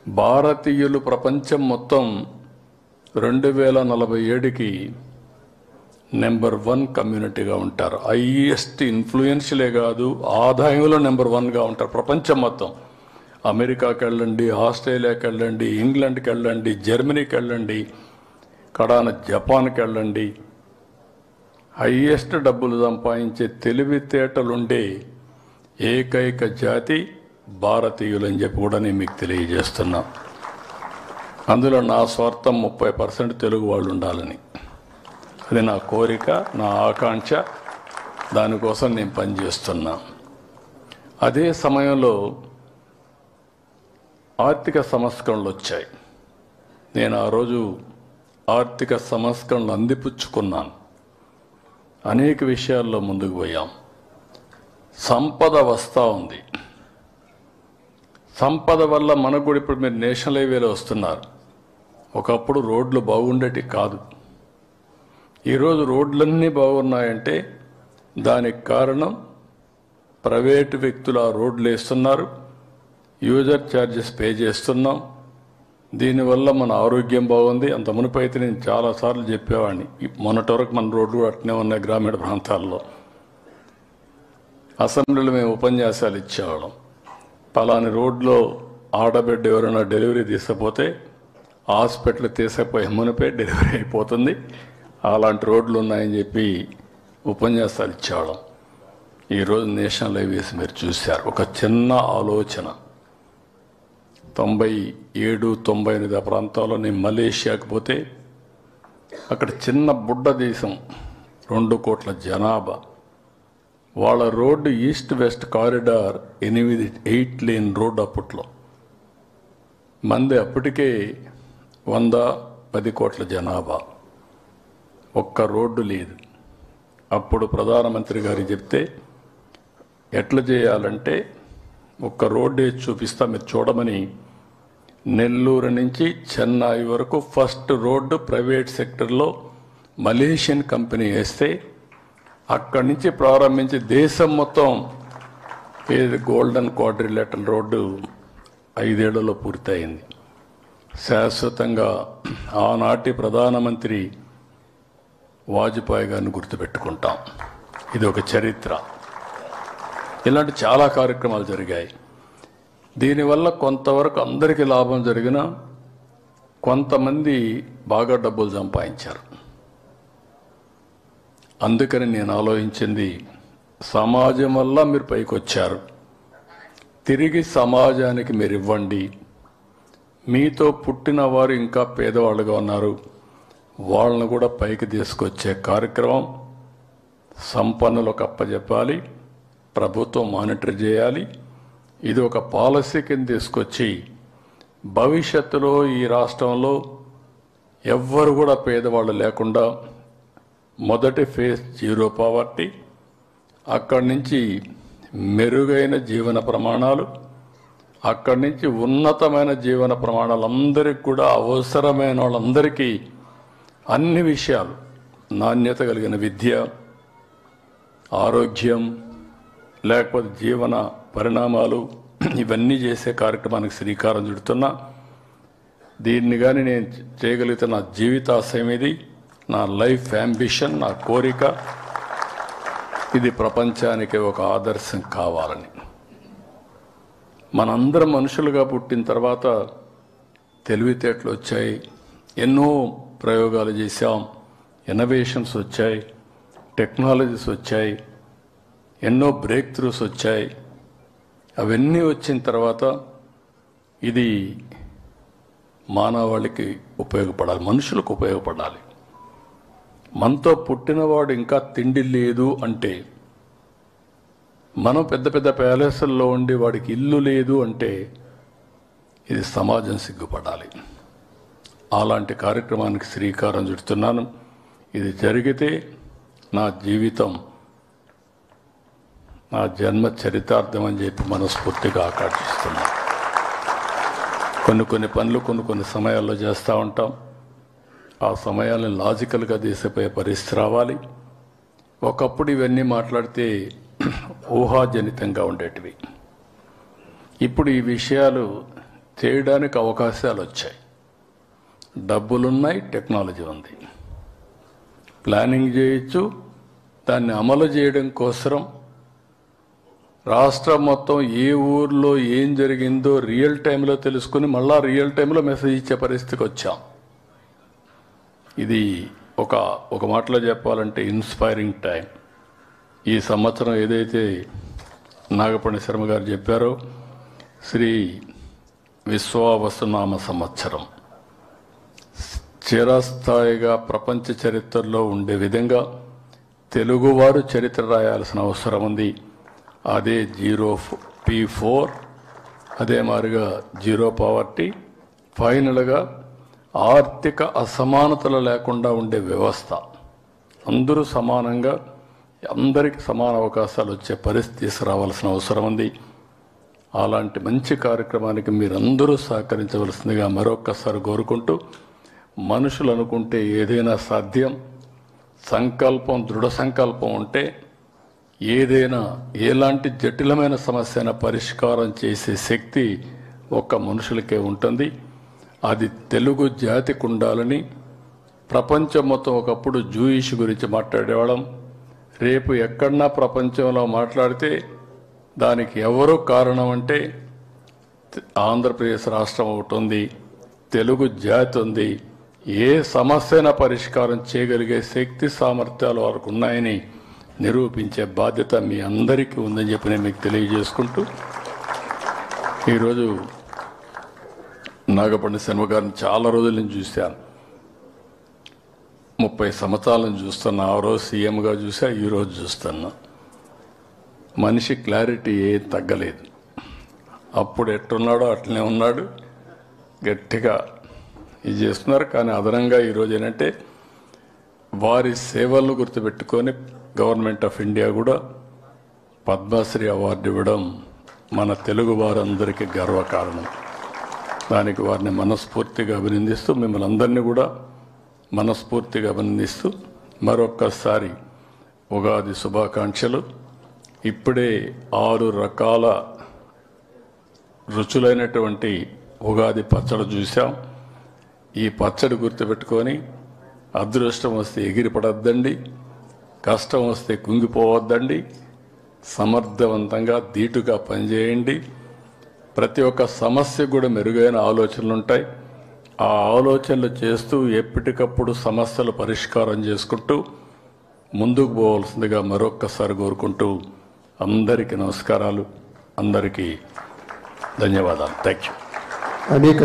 భారతీయులు ప్రపంచం మొత్తం 2047కి నెంబర్ 1 కమ్యూనిటీగా ఉంటారు. హైయెస్ట్ ఇన్ఫ్లుయెన్షియలే కాదు, ఆదాయంలో నెంబర్ 1గా ఉంటారు ప్రపంచం మొత్తం. అమెరికాకి వెళ్ళండి, ఆస్ట్రేలియాకి వెళ్ళండి, ఇంగ్లాండ్కి వెళ్ళండి, జర్మనీకి వెళ్ళండి, కడాన జపాన్కి వెళ్ళండి. హైయెస్ట్ డబ్బులు సంపాదించే తెలివితేటలుండే ఏకైక జాతి భారతీయులని చెప్పి కూడా నేను మీకు తెలియజేస్తున్నా. అందులో నా స్వార్థం 30% తెలుగు వాళ్ళు ఉండాలని. అది నా కోరిక, నా ఆకాంక్ష. దానికోసం నేను పనిచేస్తున్నా. అదే సమయంలో ఆర్థిక సంస్కరణలు వచ్చాయి. నేను ఆ రోజు ఆర్థిక సంస్కరణలు అందిపుచ్చుకున్నాను. అనేక విషయాల్లో ముందుకు పోయాం. సంపద వస్తూ ఉంది. సంపద వల్ల మనకు కూడా ఇప్పుడు మీరు నేషనల్ హైవేలో వస్తున్నారు. ఒకప్పుడు రోడ్లు బాగుండేటి కాదు. ఈరోజు రోడ్లన్నీ బాగున్నాయంటే దానికి కారణం ప్రైవేటు వ్యక్తులు ఆ రోడ్లు వేస్తున్నారు, యూజర్ ఛార్జెస్ పే చేస్తున్నాం. దీనివల్ల మన ఆరోగ్యం బాగుంది. అంత మునుపు అయితే నేను చాలాసార్లు చెప్పేవాడిని. మొన్నటి వరకు మన రోడ్లు అట్నే ఉన్నాయి గ్రామీణ ప్రాంతాల్లో. అసెంబ్లీలో మేము ఉపన్యాసాలు ఇచ్చేవాళ్ళం. పలాని రోడ్లో ఆడబిడ్డ ఎవరైనా డెలివరీ తీసుకపోతే హాస్పిటల్ తీసుకుపోయే మునిపే డెలివరీ అయిపోతుంది, అలాంటి రోడ్లు ఉన్నాయని చెప్పి ఉపన్యాసాలు ఇచ్చేవాళ్ళం. ఈరోజు నేషనల్ హైవేస్ మీరు చూశారు. ఒక చిన్న ఆలోచన 97-98 ప్రాంతాల్లో నేను మలేషియాకి పోతే అక్కడ చిన్న బుడ్డ దేశం, 2 కోట్ల జనాభా. వాళ్ళ road east west corridor 8 lane road. అప్పట్లో మంది అప్పటికే 110 కోట్ల జనాభా. ఒక్క రోడ్డు లేదు. అప్పుడు ప్రధానమంత్రి గారు చెప్తే ఎట్లా చేయాలంటే ఒక్క రోడ్డు వేసి చూపిస్తా మీరు చూడమని నెల్లూరు నుంచి చెన్నై వరకు ఫస్ట్ రోడ్డు ప్రైవేట్ సెక్టర్లో మలేషియన్ కంపెనీ వేస్తే అక్కడి నుంచి ప్రారంభించి దేశం మొత్తం ఏది గోల్డెన్ క్వాడ్రిలేటరల్ రోడ్డు 5 ఏళ్లలో పూర్తయింది. శాశ్వతంగా ఆనాటి ప్రధానమంత్రి వాజ్పేయి గారిని గుర్తుపెట్టుకుంటాం. ఇది ఒక చరిత్ర. ఇలాంటి చాలా కార్యక్రమాలు జరిగాయి. దీనివల్ల కొంతవరకు అందరికీ లాభం జరిగినా కొంతమంది బాగా డబ్బులు సంపాదించారు. అందుకని నేను ఆలోచించింది, సమాజం వల్ల మీరు పైకి వచ్చారు, తిరిగి సమాజానికి మీరు ఇవ్వండి. మీతో పుట్టిన వారు ఇంకా పేదవాళ్ళుగా ఉన్నారు, వాళ్ళను కూడా పైకి తీసుకొచ్చే కార్యక్రమం సంపన్నులకు అప్పచెప్పాలి, ప్రభుత్వం మానిటర్ చేయాలి. ఇది ఒక పాలసీ కింద తీసుకొచ్చి భవిష్యత్తులో ఈ రాష్ట్రంలో ఎవ్వరు కూడా పేదవాళ్ళు లేకుండా మొదటి ఫేజ్ 0 పావర్టీ, అక్కడి నుంచి మెరుగైన జీవన ప్రమాణాలు, అక్కడి నుంచి ఉన్నతమైన జీవన ప్రమాణాలు, అందరికీ కూడా అవసరమైన వాళ్ళందరికీ అన్ని విషయాలు, నాణ్యత కలిగిన విద్య, ఆరోగ్యం, లేకపోతే జీవన పరిణామాలు, ఇవన్నీ చేసే కార్యక్రమానికి శ్రీకారం చుడుతున్నా. దీన్ని కానీ నేను చేయగలిగితే నా జీవితాశయం ఇది, నా లైఫ్ అంబిషన్, నా కోరిక. ఇది ప్రపంచానికి ఒక ఆదర్శం కావాలని. మనందరం మనుషులుగా పుట్టిన తర్వాత తెలివితేటలు వచ్చాయి, ఎన్నో ప్రయోగాలు చేశాం, ఇన్నోవేషన్స్ వచ్చాయి, టెక్నాలజీస్ వచ్చాయి, ఎన్నో బ్రేక్ త్రూస్ వచ్చాయి. అవన్నీ వచ్చిన తర్వాత ఇది మానవాళికి ఉపయోగపడాలి, మనుషులకు ఉపయోగపడాలి. మనతో పుట్టినవాడు ఇంకా తిండి లేదు అంటే, మనం పెద్ద పెద్ద ప్యాలెస్ల్లో ఉండి వాడికి ఇల్లు లేదు అంటే, ఇది సమాజం సిగ్గుపడాలి. అలాంటి కార్యక్రమానికి శ్రీకారం చుడుతున్నాను. ఇది జరిగితే నా జీవితం, నా జన్మ చరితార్థం అని చెప్పి మనస్ఫూర్తిగా ఆకాంక్షిస్తున్నాను. కొన్ని పనులు కొన్ని సమయాల్లో చేస్తూ ఉంటాం. ఆ సమయాలను లాజికల్గా తీసిపోయే పరిస్థితి రావాలి. ఒకప్పుడు ఇవన్నీ మాట్లాడితే ఊహాజనితంగా ఉండేటివి. ఇప్పుడు ఈ విషయాలు చేయడానికి అవకాశాలు వచ్చాయి. డబ్బులున్నాయి, టెక్నాలజీ ఉంది, ప్లానింగ్ చేయొచ్చు. దాన్ని అమలు చేయడం కోసం రాష్ట్రం మొత్తం ఏ ఊర్లో ఏం జరిగిందో రియల్ టైంలో తెలుసుకుని మళ్ళా రియల్ టైంలో మెసేజ్ ఇచ్చే పరిస్థితికి వచ్చాం. ఇది ఒక మాటలో చెప్పాలంటే ఇన్స్పైరింగ్ టైం. ఈ సంవత్సరం ఏదైతే నాగపణి శర్మ గారు చెప్పారో, శ్రీ విశ్వావసునామ సంవత్సరం చిరస్థాయిగా ప్రపంచ చరిత్రలో ఉండే విధంగా తెలుగువారు చరిత్ర రాయాల్సిన అవసరం ఉంది. అదే P4, అదే మాదిరిగా జీరో పావర్టీ, ఫైనల్గా ఆర్థిక అసమానతలు లేకుండా ఉండే వ్యవస్థ, అందరూ సమానంగా అందరికీ సమాన అవకాశాలు వచ్చే పరిస్థితి తీసుకురావాల్సిన అవసరం ఉంది. అలాంటి మంచి కార్యక్రమానికి మీరందరూ సహకరించవలసిందిగా మరొక్కసారి కోరుకుంటూ, మనుషులు అనుకుంటే ఏదైనా సాధ్యం, సంకల్పం దృఢ సంకల్పం ఉంటే ఏదైనా ఎలాంటి జటిలమైన సమస్యను పరిష్కారం చేసే శక్తి ఒక్క మనుషులకే ఉంటుంది. అది తెలుగు జాతికి ఉండాలని ప్రపంచం మొత్తం ఒకప్పుడు జూయిష్ గురించి మాట్లాడేవాళ్ళం. రేపు ఎక్కడన్నా ప్రపంచంలో మాట్లాడితే దానికి ఎవరు కారణం అంటే ఆంధ్రప్రదేశ్ రాష్ట్రం ఒకటి ఉంది, తెలుగు జాతి ఉంది. ఏ సమస్యన పరిష్కారం చేయగలిగే శక్తి సామర్థ్యాలు వారికి ఉన్నాయని నిరూపించే బాధ్యత మీ అందరికీ ఉందని చెప్పి నేను మీకు తెలియజేసుకుంటూ, ఈరోజు నాగపణి శర్మ గారిని చాలా రోజుల నుంచి చూశాను. 30 సంవత్సరాల నుంచి చూస్తున్నా. ఆ రోజు సీఎంగా చూసా, ఈరోజు చూస్తున్నా. మనిషి క్లారిటీ ఏం తగ్గలేదు. అప్పుడు ఎట్టున్నాడో అట్లనే ఉన్నాడు, గట్టిగా ఇది చేస్తున్నారు. కానీ అదనంగా ఈరోజు ఏంటంటే వారి సేవలను గుర్తుపెట్టుకొని గవర్నమెంట్ ఆఫ్ ఇండియా కూడా పద్మశ్రీ అవార్డు ఇవ్వడం మన తెలుగు వారందరికీ గర్వకారణం. దానికి వారిని మనస్ఫూర్తిగా అభినందిస్తూ, మిమ్మల్ని అందరినీ కూడా మనస్ఫూర్తిగా అభినందిస్తూ మరొక్కసారి ఉగాది శుభాకాంక్షలు. ఇప్పుడే 6 రకాల రుచులైనటువంటి ఉగాది పచ్చడి చూసాం. ఈ పచ్చడి గుర్తుపెట్టుకొని అదృష్టం వస్తే ఎగిరిపడద్దండి, కష్టం వస్తే కుంగిపోవద్దండి, సమర్థవంతంగా ధీటుగా పనిచేయండి. ప్రతి ఒక్క సమస్య కూడా మెరుగైన ఆలోచనలు ఉంటాయి. ఆ ఆలోచనలు చేస్తూ ఎప్పటికప్పుడు సమస్యలు పరిష్కారం చేసుకుంటూ ముందుకు పోవాల్సిందిగా మరొక్కసారి కోరుకుంటూ అందరికీ నమస్కారాలు, అందరికీ ధన్యవాదాలు. Thank you.